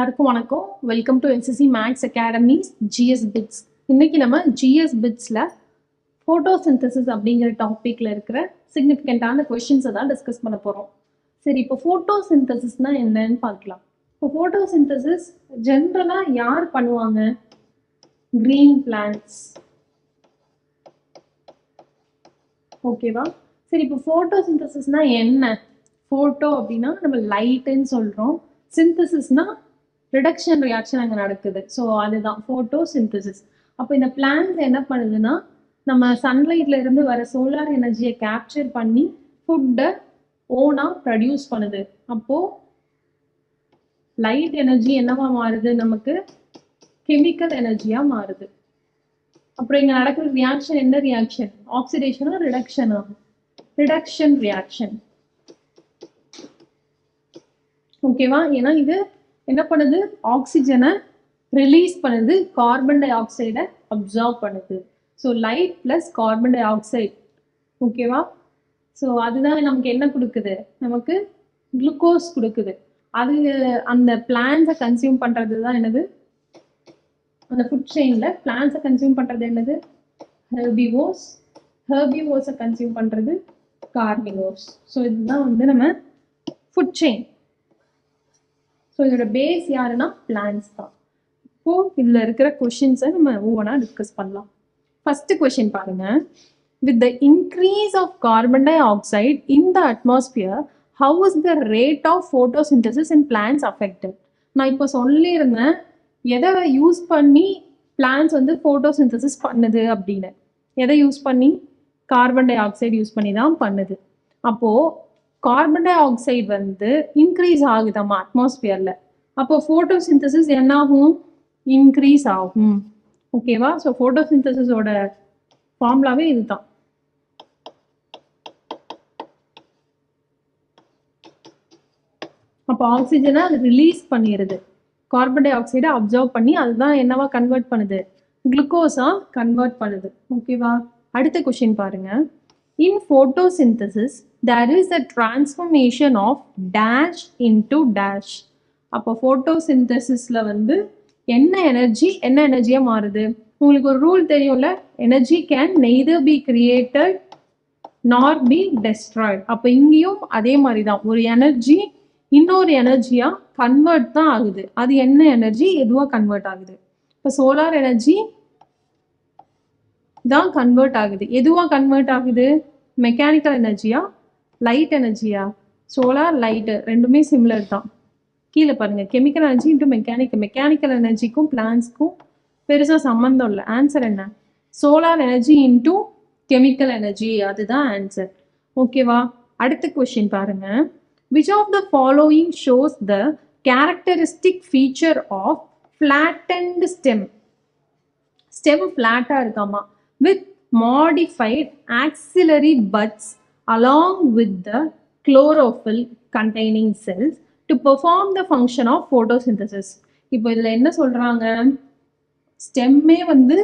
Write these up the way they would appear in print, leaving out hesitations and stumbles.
எல்லாருக்கும் வணக்கம். Welcome to NCC Max Academy's GS bits. இன்னைக்கு நம்ம ஜிஎஸ் பிட்ஸில் ஃபோட்டோசிந்தசிஸ் அப்படிங்கிற டாப்பிக்கில் இருக்கிற சிக்னிஃபிகண்ட்டான கொஷின்ஸை தான் டிஸ்கஸ் பண்ண போகிறோம். சரி, இப்போ ஃபோட்டோசிந்தசிஸ்னால் என்னன்னு பார்க்கலாம். இப்போ ஃபோட்டோசிந்தசிஸ் ஜென்ரலாக யார் பண்ணுவாங்க? Green plants. ஓகேவா? சரி, இப்போ ஃபோட்டோசிந்தசிஸ்னால் என்ன? ஃபோட்டோ அப்படின்னா நம்ம லைட்டுன்னு சொல்கிறோம். சிந்தசிஸ்னா ரிடக்ஷன் ரியாக்ஷன் அங்கே நடக்குது. ஸோ அதுதான் ஃபோட்டோசிந்தசிஸ். அப்போ இந்த பிளான்ஸ் என்ன பண்ணுதுன்னா, நம்ம சன்லைட்ல இருந்து வர சோலார் எனர்ஜியை கேப்சர் பண்ணி ஃபுட்டை ஓனாக ப்ரொடியூஸ் பண்ணுது. அப்போது லைட் எனர்ஜி என்னவா மாறுது? நமக்கு கெமிக்கல் எனர்ஜியாக மாறுது. அப்புறம் இங்கே நடக்கிற ரியாக்ஷன் என்ன ரியாக்ஷன்? ஆக்சிடேஷனா ரிடக்ஷனா? Reduction reaction. ஓகேவா? ஏன்னா இது என்ன பண்ணுது? ஆக்சிஜனை ரிலீஸ் பண்ணுது, கார்பன் டை ஆக்சைடை அப்சார்ப் பண்ணுது. So light plus carbon dioxide. ஓகேவா? ஸோ அதுதான் நமக்கு என்ன கொடுக்குது? நமக்கு குளுக்கோஸ் கொடுக்குது. அது அந்த பிளான்ஸை கன்சியூம் பண்ணுறது தான் என்னது? அந்த ஃபுட் செயினில் பிளான்ஸை கன்சியூம் பண்ணுறது என்னது? ஹெர்பிவோர்ஸ். ஹெர்பிவோர்ஸை கன்சியூம் பண்ணுறது கார்னிவோர்ஸ். ஸோ இதுதான் வந்து நம்ம ஃபுட் செயின். ஸோ இதோட பேஸ் யாருன்னா பிளான்ஸ் தான். இப்போ இதில் இருக்கிற கொஷின்ஸை நம்ம ஒவ்வொன்றா டிஸ்கஸ் பண்ணலாம். ஃபர்ஸ்ட் கொஷின் பாருங்க. With the increase of carbon dioxide in the atmosphere, how is the rate of photosynthesis in plants affected? நான் இப்போ சொல்லியிருந்தேன் எதை யூஸ் பண்ணி பிளான்ஸ் வந்து ஃபோட்டோசிந்தசிஸ் பண்ணுது அப்படின்னு. எதை யூஸ் பண்ணி? கார்பன் டை ஆக்சைடு யூஸ் பண்ணி தான் பண்ணுது. அப்போது கார்பன் டை ஆக்சைடு வந்து இன்க்ரீஸ் ஆகுதாமா அட்மாஸ்பியரில். அப்போ ஃபோட்டோசிந்தசிஸ் என்ன ஆகும்? இன்க்ரீஸ் ஆகும். ஓகேவா? ஸோ ஃபோட்டோசிந்தசிஸோட ஃபார்முலாவே இதுதான். அப்போ ஆக்சிஜனை அது ரிலீஸ் பண்ணிடுது, கார்பன் டை ஆக்சைடை அப்சர்வ் பண்ணி அதுதான் என்னவா கன்வெர்ட் பண்ணுது? குளுக்கோஸா கன்வெர்ட் பண்ணுது. ஓகேவா? அடுத்த கொஸ்டின் பாருங்க. In photosynthesis, there is a transformation of dash into dash. அப்போ photosynthesisல வந்து என்ன எனர்ஜியா மாறுது? உங்களுக்கு ஒரு ரூல் தெரியும்ல, energy can neither be created nor be destroyed. அப்போ இங்கேயும் அதே மாதிரி தான், ஒரு எனர்ஜி இன்னொரு எனர்ஜியா கன்வெர்ட் தான் ஆகுது. அது என்ன எனர்ஜி? எதுவா கன்வெர்ட் ஆகுது? இப்போ சோலார் எனர்ஜி தான் கன்வெர்ட் ஆகுது. எதுவா கன்வெர்ட் ஆகுது? மெக்கானிக்கல் எனர்ஜியா லைட் எனர்ஜியா? சோலார் லைட்டு ரெண்டுமே சிமிலர் தான். கீழே பாருங்க, கெமிக்கல் எனர்ஜி இன்ட்டு மெக்கானிக்கல் எனர்ஜிக்கும் பிளான்ஸ்க்கும் பெருசாக சம்மந்தம் இல்லை. ஆன்சர் என்ன? Solar energy into chemical energy, அதுதான் ஆன்சர். ஓகேவா? அடுத்த கொஸ்டின் பாருங்க. Which of the following shows the characteristic feature of flattened stem? Stem ஃபிளாட்டாக இருக்காமா, with modified axillary buds along with the chlorophyll containing cells to perform the function of photosynthesis. இப்போ இதில் என்ன சொல்கிறாங்க? ஸ்டெம்மே வந்து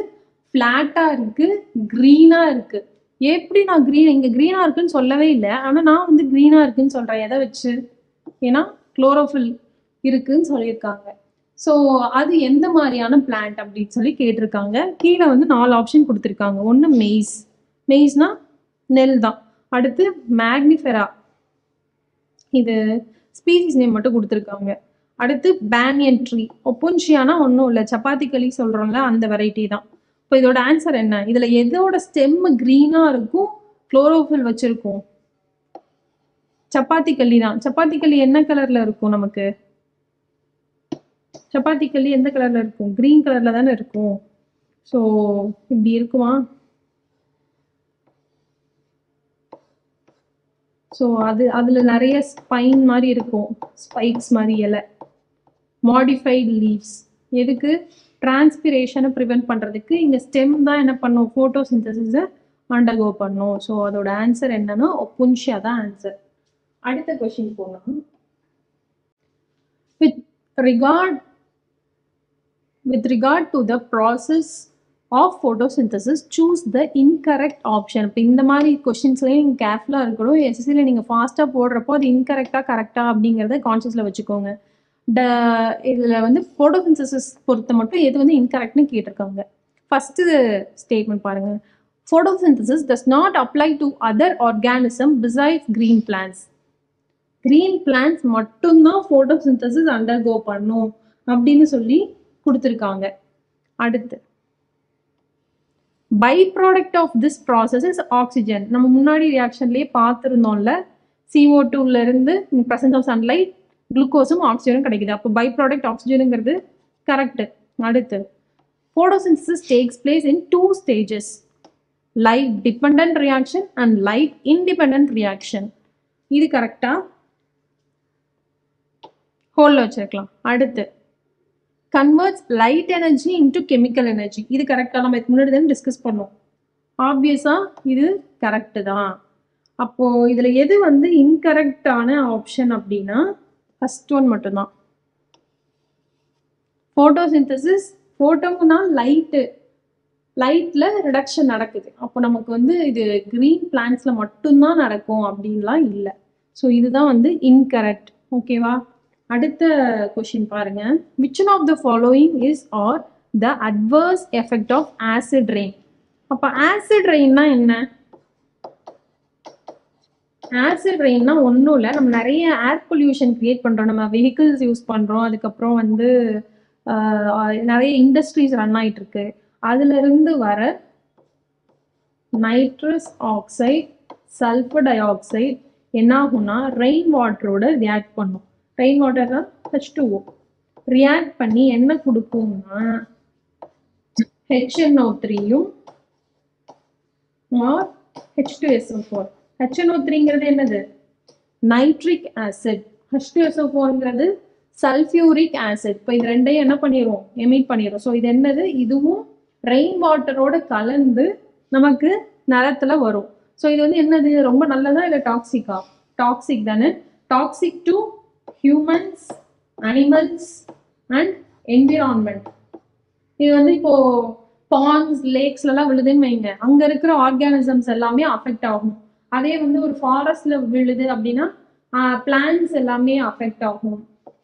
ஃப்ளாட்டாக இருக்குது, க்ரீனாக இருக்குது. எப்படி நான் இங்கே க்ரீனாக இருக்குன்னு சொல்லவே இல்லை, ஆனால் நான் வந்து க்ரீனாக இருக்குன்னு சொல்கிறேன். எதை வச்சு? ஏன்னா குளோரோஃபில் இருக்குன்னு சொல்லியிருக்காங்க. ஸோ அது எந்த மாதிரியான பிளான்ட் அப்படின்னு சொல்லி கேட்டிருக்காங்க. கீழே வந்து 4 ஆப்ஷன் கொடுத்துருக்காங்க. ஒன்று மெய்ஸ்னா நெல் தான். அடுத்து மேக்னிஃபெரா, இது ஸ்பீசிஸ் நேம் மட்டும் கொடுத்துருக்காங்க. அடுத்து பேனியன் ட்ரீ. ஒப்புன்ஷியானா ஒன்றும் இல்லை, சப்பாத்தி களி சொல்கிறோம்ல அந்த வெரைட்டி தான். இப்போ இதோட ஆன்சர் என்ன? இதில் எதோட ஸ்டெம் க்ரீனாக இருக்கும், குளோரோஃபில் வச்சுருக்கும்? சப்பாத்தி களி தான். சப்பாத்தி களி என்ன கலரில் இருக்கும்? நமக்கு சப்பாத்தி களி எந்த கலர்ல இருக்கும்? கிரீன் கலர்ல தானே இருக்கும். ஸோ இப்படி இருக்குமா? ஸோ அதுல நிறைய ஸ்பைன் மாதிரி இருக்கும், ஸ்பைக்ஸ் மாதிரி இலை. மாடிஃபைடு லீவ்ஸ் எதுக்கு? டிரான்ஸ்பிரேஷனை ப்ரிவென்ட் பண்றதுக்கு. இங்க ஸ்டெம் தான் என்ன பண்ணும்? ஃபோட்டோசிந்தசிஸை அண்டர்கோ பண்ணும். ஸோ அதோட ஆன்சர் என்னன்னா ஒப்புன்ஷியா தான் ஆன்சர். அடுத்த கொஸ்டின் போகலாம். With regard to the process of photosynthesis, choose the incorrect option. இப்போ இந்த மாதிரி கொஸ்டின்ஸ்லேயும் நீங்கள் கேர்ஃபுல்லாக இருக்கணும். எஸ்எஸ்சியில் நீங்கள் ஃபாஸ்ட்டாக போடுறப்போ அது இன்கரெக்டாக கரெக்டாக அப்படிங்கிறத கான்ஷியஸில் வச்சுக்கோங்க. இதில் வந்து ஃபோட்டோசிந்தசிஸ் பொறுத்த மட்டும் எது வந்து இன்கரெக்ட்னு கேட்டிருக்காங்க. ஃபஸ்ட்டு ஸ்டேட்மெண்ட் பாருங்கள். Photosynthesis does not apply to other organisms besides green plants. Green plants மட்டும்தான் photosynthesis undergo பண்ணும் அப்படின்னு சொல்லி கொடுத்துருக்காங்க. அடுத்து byproduct of this process is oxygen. நம்ம முன்னாடி ரியாக்ஷன்லேயே பார்த்துருந்தோம்ல, CO2ல இருந்து பிரசன்ஸ் ஆஃப் சன்லைட் குளுக்கோஸும் ஆக்சிஜனும் கிடைக்குது. அப்போ பை ப்ராடக்ட் ஆக்சிஜனுங்கிறது கரெக்டு. அடுத்து photosynthesis takes place in 2 stages. Light dependent reaction and light independent reaction. இது கரெக்டா? ஹோல்ல வச்சிருக்கலாம். அடுத்து converts light energy into chemical energy. இது கரெக்டா? நம்ம இதுக்கு முன்னாடி தான் டிஸ்கஸ் பண்ணோம். ஆப்வியஸா இது கரெக்டு தான். அப்போ இதுல எது வந்து இன்கரெக்டான ஆப்ஷன் அப்படின்னா ஃபர்ஸ்ட் ஒன் மட்டும்தான். ஃபோட்டோசிந்தசிஸ், ஃபோட்டோனா லைட்டில் ரிடக்ஷன் நடக்குது. அப்போ நமக்கு வந்து இது க்ரீன் பிளான்ட்ஸில் மட்டும்தான் நடக்கும் அப்படின்லாம் இல்லை. ஸோ இதுதான் வந்து இன்கரெக்ட். ஓகேவா? அடுத்த கொஷின் பாருங்க. Which one of the following is are the adverse effect of acid rain? அப்போ ஆசிட் ரெயின்னா என்ன? ஆசிட் ரெயின்னா ஒன்றும் இல்லை, நம்ம நிறைய ஏர் பொல்யூஷன் கிரியேட் பண்ணுறோம், நம்ம வெஹிக்கிள்ஸ் யூஸ் பண்ணுறோம், அதுக்கப்புறம் வந்து நிறைய இண்டஸ்ட்ரீஸ் ரன் ஆகிட்டு இருக்கு, அதுல இருந்து வர nitrous oxide, sulphur di oxide என்ன ஆகும்னா ரெயின் வாட்டரோட ரியாக்ட் பண்ணும். ரெயின் வாட்டர் தான் H2O ரியாக்ட் பண்ணி என்ன கொடுக்கும்னா HNO3யும் or H2SO4. HNO3ங்கிறது என்னது? Nitric acid. H2SO4ங்கிறது சல்ஃபியூரிக் ஆசிட். இப்போ இது ரெண்டையும் என்ன பண்ணிடுவோம்? எமிட் பண்ணிடுவோம். ஸோ இது என்னது? இதுவும் ரெயின் வாட்டரோட கலந்து நமக்கு நிலத்துல வரும். ஸோ இது வந்து என்னது? ரொம்ப நல்லதா இல்லை டாக்ஸிக்கா? டாக்ஸிக் தானே. Toxic to humans, animals and environment. இது வந்து இப்போ பாண்ட்ஸ், லேக்ஸ்லாம் விழுதுன்னு வைங்க, அங்க இருக்கிற ஆர்கானிசம்ஸ் எல்லாமே அஃபெக்ட் ஆகும். அதே வந்து ஒரு ஃபாரஸ்ட்ல விழுது அப்படின்னா பிளான்ட்ஸ் எல்லாமே அஃபெக்ட் ஆகும்.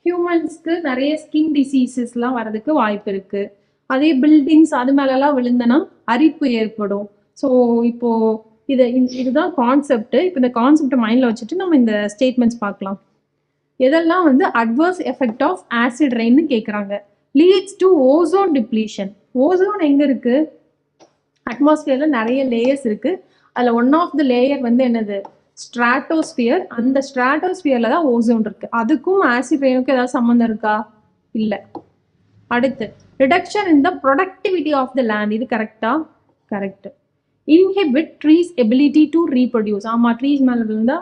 ஹியூமன்ஸ்க்கு நிறைய ஸ்கின் டிசீசஸ்லாம் வர்றதுக்கு வாய்ப்பு இருக்கு. அதே பில்டிங்ஸ் அது மேலெல்லாம் விழுந்தனா அரிப்பு ஏற்படும். ஸோ இப்போ இதுதான் கான்செப்ட். இப்போ இந்த கான்செப்டை மைண்டில் வச்சுட்டு நம்ம இந்த ஸ்டேட்மெண்ட்ஸ் பார்க்கலாம். எதெல்லாம் வந்து அட்வர்ஸ் எஃபெக்ட் ஆஃப் ஆசிட் ரெயின்னு கேட்குறாங்க. Leads to ozone depletion. Ozone எங்கே இருக்கு? அட்மாஸ்பியரில் நிறைய லேயர்ஸ் இருக்கு. அதில் ஒன் ஆஃப் த லேயர் வந்து என்னது? ஸ்ட்ராட்டோஸ்பியர். அந்த ஸ்ட்ராட்டோஸ்பியரில் தான் ஓசோன் இருக்கு. அதுக்கும் ஆசிட் ரெயினுக்கும் ஏதாவது சம்மந்தம் இருக்கா? இல்லை. அடுத்து reduction in the productivity of the land. இது கரெக்டா? Correct. Inhibit trees ability to reproduce. ஆமாம், ட்ரீஸ் மேலே விழுந்தா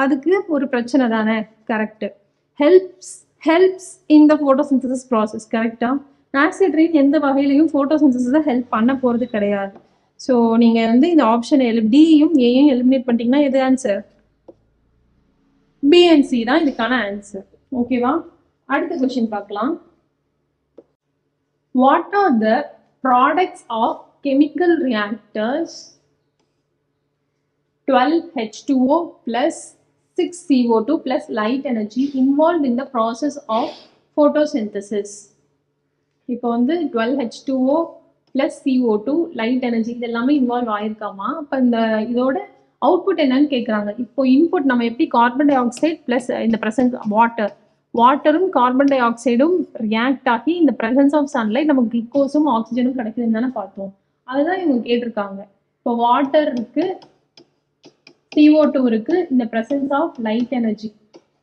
அதுக்கு ஒரு பிரச்சனை தானே. Correct. Helps in the photosynthesis process. கரெக்டா? ஆசிட் ரெயின் எந்த வகையிலையும் ஃபோட்டோசிந்தசிஸை ஹெல்ப் பண்ண போகிறது கிடையாது. ஸோ நீங்கள் வந்து இந்த ஆப்ஷன் டியும் ஏயும் எலிமினேட் பண்ணிட்டீங்கன்னா எது ஆன்சர்? பிஎன்சி தான் இதுக்கான ஆன்சர். ஓகேவா? அடுத்த கொஸ்டின் பார்க்கலாம். What are the products of chemical reactors 12H2O plus 6CO2 plus light energy involved in the process of photosynthesis? இப்போ வந்து 12H2O plus CO2 light energy இது எல்லாமே இன்வால்வ் ஆயிருக்காமா? அப்போ இதோட அவுட்புட் என்னன்னு கேட்குறாங்க. இப்போ இன்புட் நம்ம எப்படி கார்பன் டை ஆக்சைடு பிளஸ் இந்த ப்ரெசன்ஸ் வாட்டரும் கார்பன் டை ஆக்சைடும் ரியாக்ட் ஆகி இந்த ப்ரெசன்ஸ் ஆஃப் சன்லைட் நமக்கு குளுக்கோஸும் ஆக்சிஜனும் கிடைக்குதுன்னு தானே பார்த்தோம். அதுதான் இவங்க கேட்டிருக்காங்க. இப்போ வாட்டர் இருக்கு, CO2 இருக்கு, இந்த ப்ரெசன்ஸ் ஆஃப் லைட் எனர்ஜி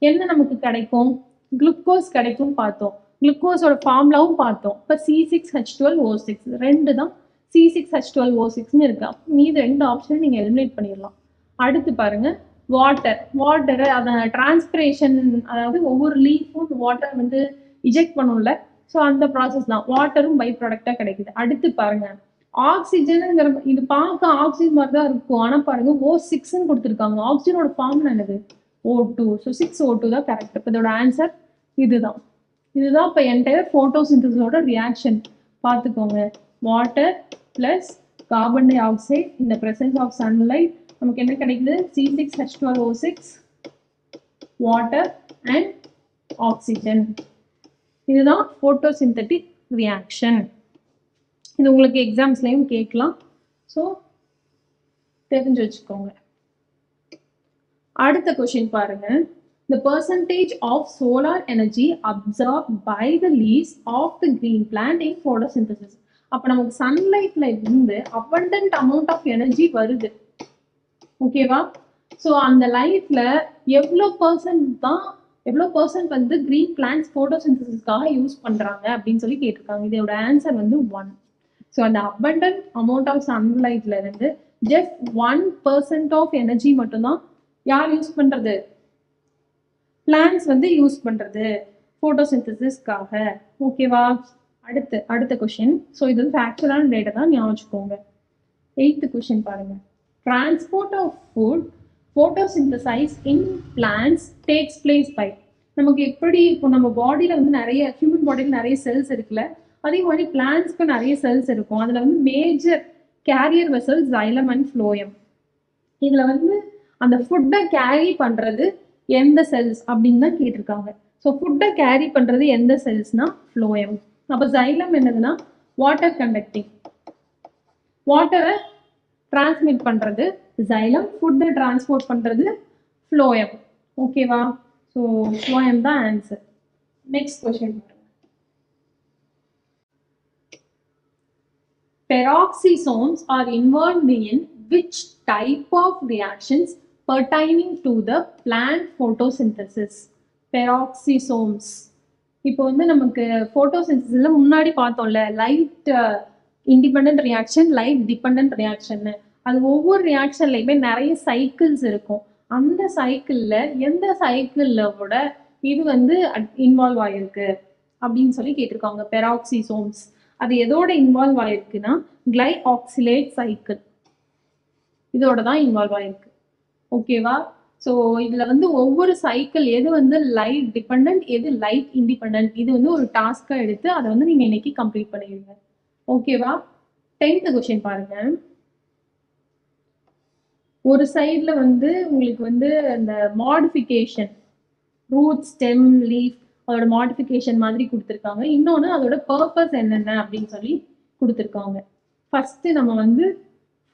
என்ன நமக்கு கிடைக்கும்? குளுக்கோஸ் கிடைக்கும் பார்த்தோம். குளுக்கோஸோட ஃபார்முலாவும் பார்த்தோம். இப்போ C6H12O6 ரெண்டு தான் C6H12O6ன்னு இருக்கு. மீது ரெண்டு ஆப்ஷன் நீங்கள் எலிமினேட் பண்ணிடலாம். அடுத்து பாருங்க, வாட்டரை அதை டிரான்ஸ்பிரேஷன், அதாவது ஒவ்வொரு லீஃபும் வாட்டர் வந்து இஜெக்ட் பண்ணும்ல, ஸோ அந்த ப்ராசஸ் தான். வாட்டரும் பை ப்ராடக்டாக கிடைக்குது. அடுத்து பாருங்க, ஆக்சிஜனுங்கிற இது பார்க்க ஆக்சிஜன் மாதிரி தான் இருக்கும், ஆனால் பாருங்க O6ன்னு கொடுத்துருக்காங்க. ஆக்சிஜனோட ஃபார்முலா என்னது? O2. ஸோ 6O2 தான் கரெக்ட். இப்போ இதோட ஆன்சர் இதுதான். இப்போ என்டையர் ஃபோட்டோசிந்தசிஸோட ரியாக்ஷன் பார்த்துக்கோங்க. Water plus carbon di oxide இந்த ப்ரெசன்ஸ் ஆஃப் சன்லைட் நமக்கு என்ன கிடைக்குது? C6H12O6 water and oxygen. இதுதான் photosynthetic reaction. இது உங்களுக்கு எக்ஸாம்ஸ்லயும் கேட்கலாம். ஸோ தெரிஞ்சு வச்சுக்கோங்க. அடுத்த கொஸ்டின் பாருங்க. The percentage of solar energy absorbed by the leaves of the green plant in photosynthesis. அப்ப நமக்கு சன்லைட்ல இருந்து abundant amount of energy வருது. ஓகேவா? ஸோ அந்த லைட்ல எவ்வளோ பர்சன்ட் வந்து கிரீன் பிளான்ட்ஸ் போட்டோசிந்தசிஸ்க்காக யூஸ் பண்றாங்க அப்படின்னு சொல்லி கேட்டிருக்காங்க. இதோட ஆன்சர் வந்து 1. ஸோ அந்த abundant amount of சன்லைட்ல இருந்து ஜஸ்ட் 1% ஆஃப் எனர்ஜி மட்டும்தான் யார் யூஸ் பண்றது? பிளான்ஸ் வந்து யூஸ் பண்றது போட்டோசிந்தசிஸ்க்காக. ஓகேவா? அடுத்த கொஸ்டின். ஸோ இது வந்து ஃபேக்சுவலான டேட்டா தான், ஞாபகம் வச்சுக்கோங்க. 8th கொஸ்டின் பாருங்க. Transport of food photosynthesize in plants takes place by. நமக்கு எப்படி இப்போ நம்ம பாடியில வந்து நிறைய ஹியூமன் பாடியில நிறைய செல்ஸ் இருக்குல்ல, அதே மாதிரி பிளான்ஸ்க்கு நிறைய செல்ஸ் இருக்கும். அதுல வந்து major carrier vessels xylem and phloem. இதுல வந்து அந்த ஃபுட்டை கேரி பண்றது எந்த செல்ஸ் அப்படின்னு தான் கேட்டிருக்காங்க. ஸோ ஃபுட்டை கேரி பண்றது எந்த செல்ஸ்னா phloem. அப்போ xylem என்னதுன்னா வாட்டர் கண்டக்டிங், வாட்டரை டிரான்ஸ்மிட் பண்றது xylem, ஃபுட்டை டிரான்ஸ்போர்ட் பண்றது phloem. ஓகேவா? ஸோ phloem தான் answer. Next question. Peroxisomes are involved in which type of reactions pertaining to the plant photosynthesis? Peroxisomes. இப்போ வந்து நமக்கு போட்டோசிந்தசிஸ்ல முன்னாடி பார்த்தோம்ல, light independent reaction, light depend reaction. அது ஒவ்வொரு ரியாக்ஷன்லையுமே நிறைய சைக்கிள்ஸ் இருக்கும். அந்த சைக்கிள்ல எந்த சைக்கிளோட இது வந்து இன்வால்வ் ஆயிருக்கு அப்படின்னு சொல்லி கேட்டிருக்காங்க. பெராக்சிசோம்ஸ் அது எதோட இன்வால்வ் ஆயிருக்குன்னா கிளைஆக்சிலேட் சைக்கிள், இதோட தான் இன்வால்வ் ஆயிருக்கு. ஓகேவா? ஸோ இதுல வந்து ஒவ்வொரு சைக்கிள் எது வந்து லைட் டிபெண்ட், எது லைட் இண்டிபெண்ட், இது வந்து ஒரு டாஸ்கா எடுத்து அதை வந்து நீங்க இன்னைக்கு கம்ப்ளீட் பண்ணிடுங்க. ஓகேவா? 10th கொஸ்டின் பாருங்க. ஒரு சைட்ல வந்து உங்களுக்கு வந்து அந்த மாடிஃபிகேஷன், ரூட், ஸ்டெம், லீஃப், அதோட மாடிஃபிகேஷன் மாதிரி கொடுத்துருக்காங்க. இன்னொன்று அதோட பர்பஸ் என்னென்ன அப்படின்னு சொல்லி கொடுத்துருக்காங்க. ஃபர்ஸ்ட் நம்ம வந்து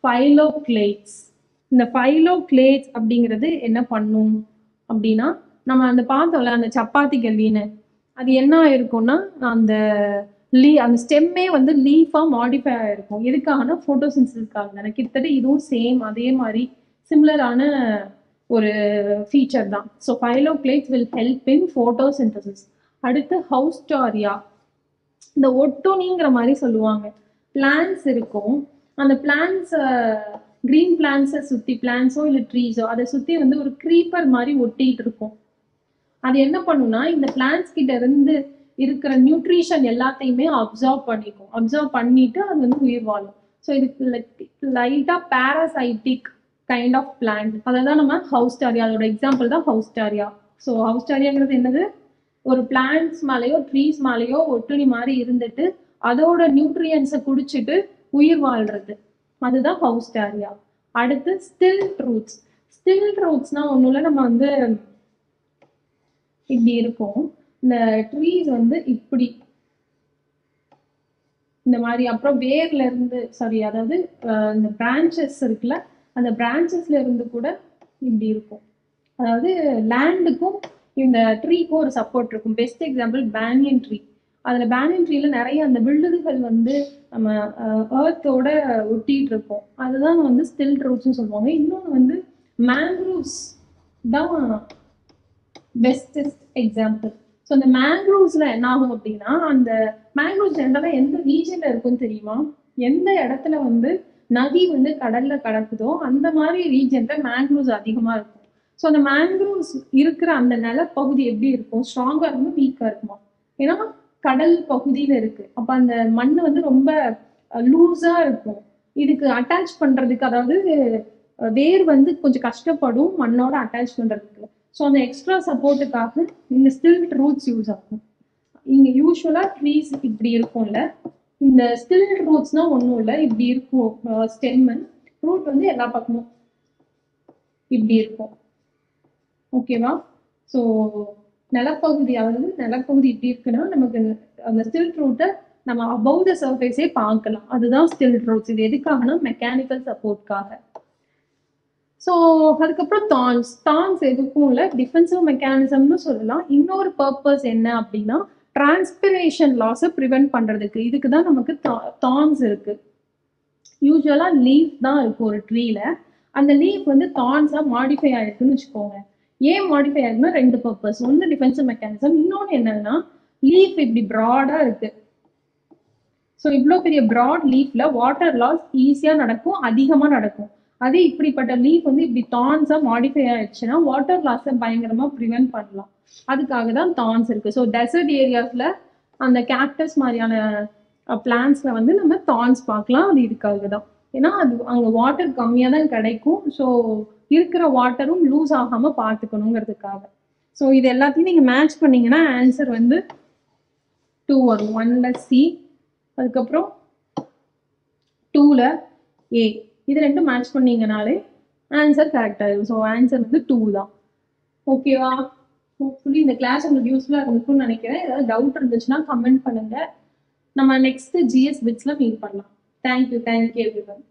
ஃபைலோக்ளேட்ஸ். இந்த ஃபைலோக்ளேட்ஸ் அப்படிங்கிறது என்ன பண்ணும் அப்படின்னா, நம்ம அந்த பார்த்தோம்ல அந்த சப்பாத்தி கல்லின்னு, அது என்ன ஆயிருக்கும்னா அந்த அந்த ஸ்டெம்மே வந்து லீஃபா மாடிஃபை ஆயிருக்கும். எதுக்காகனா ஃபோட்டோசிந்தசிஸ்க்காக தானே. கிட்டத்தட்ட இதுவும் சேம் அதே மாதிரி சிமிலரான ஒரு ஃபீச்சர் தான். So phylloclades will help in photosynthesis. அடுத்து ஹவுஸ்டாரியா, இந்த ஒட்டுணிங்கிற மாதிரி சொல்லுவாங்க. பிளான்ஸ் இருக்கும், அந்த பிளான்ஸ் கிரீன் பிளான்ஸை சுற்றி, பிளான்ஸோ இல்லை ட்ரீஸோ அதை சுற்றி வந்து ஒரு க்ரீப்பர் மாதிரி ஒட்டிட்டு இருக்கும். அது என்ன பண்ணுன்னா இந்த பிளான்ஸ் கிட்ட இருந்து இருக்கிற நியூட்ரிஷன் எல்லாத்தையுமே அப்சர்வ் பண்ணிக்கும். அப்சர்வ் பண்ணிட்டு அது வந்து உயிர் வாழும். ஸோ இதுக்கு லைட்டா பாராசைட்டிக் கைண்ட் ஆஃப் பிளான்ட். அதை தான் நம்ம ஹவுஸ்டாரியா, அதோட எக்ஸாம்பிள் தான் ஹவுஸ்டாரியா. ஸோ ஹவுஸ்டாரியாங்கிறது என்னது? ஒரு பிளான்ட்ஸ் மேலேயோ ட்ரீஸ் மேலேயோ ஒட்டுணி மாதிரி இருந்துட்டு அதோட நியூட்ரியன்ஸை குடிச்சிட்டு உயிர் வாழ்றது, அதுதான் ஹவுஸ்டாரியா. அடுத்து ஸ்டில் ரூட்ஸ். ஸ்டில் ரூட்ஸ்னா ஒன்றும் இல்லை, நம்ம வந்து இப்படி இருக்கும், இந்த ட்ரீஸ் வந்து இப்படி இந்த மாதிரி, அப்புறம் வேர்ல இருந்து அதாவது இந்த பிரான்ச்சஸ் இருக்குல்ல, அந்த பிரான்ச்சஸ்ல இருந்து கூட இப்படி இருக்கும். அதாவது லேண்டுக்கும் இந்த ட்ரீக்கும் ஒரு சப்போர்ட் இருக்கும். Best example banyan tree. அதுல பேனியன் ட்ரீல நிறைய அந்த விழுதுகள் வந்து நம்ம ஏர்த்தோட ஒட்டிட்டு இருக்கோம். அதுதான் வந்து ஸ்டில் ரூட்ஸ்னு சொல்லுவாங்க. இன்னொன்று வந்து மேங்க்ரூவ்ஸ் தான் பெஸ்டஸ்ட் எக்ஸாம்பிள். ஸோ அந்த மேங்க்ரூவ்ஸ்ல என்ன ஆகும் அப்படின்னா, அந்த மேங்க்ரூவ்ஸ் ஜென்ரலா எந்த ரீஜன்ல இருக்குன்னு தெரியுமா? எந்த இடத்துல வந்து நதி வந்து கடல்ல கடக்குதோ அந்த மாதிரி ரீஜன்ல மேங்க்ரூவ்ஸ் அதிகமா இருக்கும். ஸோ அந்த மேங்க்ரூவ்ஸ் இருக்கிற அந்த நிலப்பகுதி எப்படி இருக்கும்? ஸ்ட்ராங்கா இருக்குமா வீக்கா இருக்குமா? ஏன்னா கடல் பகுதியில இருக்கு. அப்ப அந்த மண் வந்து ரொம்ப லூஸா இருக்கும். இதுக்கு அட்டாச் பண்றதுக்கு, அதாவது வேர் வந்து கொஞ்சம் கஷ்டப்படும் மண்ணோட அட்டாச் பண்றதுக்கு. ஸோ அந்த எக்ஸ்ட்ரா சப்போர்ட்டுக்காக இந்த ஸ்டில் ரூட்ஸ் யூஸ் ஆகும். இங்க யூஸ்வலா ட்ரீஸ் இப்படி இருக்கும்ல, இந்த ஸ்டில் ரூட்ஸ்னா ஒன்றும் இல்லை, இப்படி இருக்கும். ஸ்டெம் ரூட் வந்து எல்லா பக்கமும் இப்படி இருக்கும். ஓகேவா? ஸோ நிலப்பகுதி, அதாவது நிலப்பகுதி இப்படி இருக்குன்னா நமக்கு அந்த ஸ்டில்ட் ரூட்டை நம்ம அபவ் த சர்ஃபேஸே பார்க்கலாம். அதுதான் ஸ்டில்ட் ரூட்ஸ். இது எதுக்காகனா மெக்கானிக்கல் சப்போர்ட்காக. ஸோ அதுக்கப்புறம் தான்ஸ் எதுக்கும் இல்லை, டிஃபென்சிவ் மெக்கானிசம்னு சொல்லலாம். இன்னொரு பர்பஸ் என்ன அப்படின்னா டிரான்ஸ்பிரேஷன் லாஸை ப்ரிவென்ட் பண்றதுக்கு. இதுக்கு தான் நமக்கு தான்ஸ் இருக்கு. யூஸ்வலா லீஃப் தான் இருக்கும் ஒரு ட்ரீல. அந்த லீஃப் வந்து தான்ஸா மாடிஃபை ஆயிருக்குன்னு வச்சுக்கோங்க. ஏன் மாடிஃபை ஆயிருக்குன்னா 2 பர்பஸ். ஒன்று டிஃபென்சிவ் மெக்கானிசம், இன்னொன்று என்னன்னா லீஃப் இப்படி ப்ராடா இருக்கு. ஸோ இவ்வளோ பெரிய ப்ராட் லீஃப்ல வாட்டர் லாஸ் ஈஸியா நடக்கும், அதிகமா நடக்கும். அதே இப்படிப்பட்ட லீஃப் வந்து இப்படி தான்ஸா மாடிஃபை ஆயிடுச்சுன்னா வாட்டர் லாஸை பயங்கரமா ப்ரிவென்ட் பண்ணலாம். அதுக்காக தான் தான்ஸ் இருக்கு. ஸோ டெசர்ட் ஏரியாஸ்ல அந்த கேக்டஸ் மாதிரியான பிளான்ஸ்ல வந்து நம்ம தான்ஸ் பார்க்கலாம். அது இதுக்காக தான். ஏன்னா அது அங்கே வாட்டர் கம்மியாக தான் கிடைக்கும். ஸோ இருக்கிற வாட்டரும் லூஸ் ஆகாம பார்த்துக்கணுங்கிறதுக்காக. ஸோ இது எல்லாத்தையும் நீங்க மேட்ச் பண்ணீங்கன்னா ஆன்சர் வந்து 2 வரும். 1ல C, அதுக்கப்புறம் 2ல A. இது ரெண்டும் மேட்ச் பண்ணீங்கனாலே ஆன்சர் கரெக்ட் ஆயிடும். ஸோ ஆன்சர் வந்து 2 தான். ஓகேவா? ஹோப்ஃபுல்லி இந்த கிளாஸ் உங்களுக்கு யூஸ்ஃபுல்லாக இருக்கும்னு நினைக்கிறேன். ஏதாவது டவுட் இருந்துச்சுன்னா கமெண்ட் பண்ணுங்க. நம்ம நெக்ஸ்ட் GS பிட்ஸ்ல மீட் பண்ணலாம். Thank you everyone.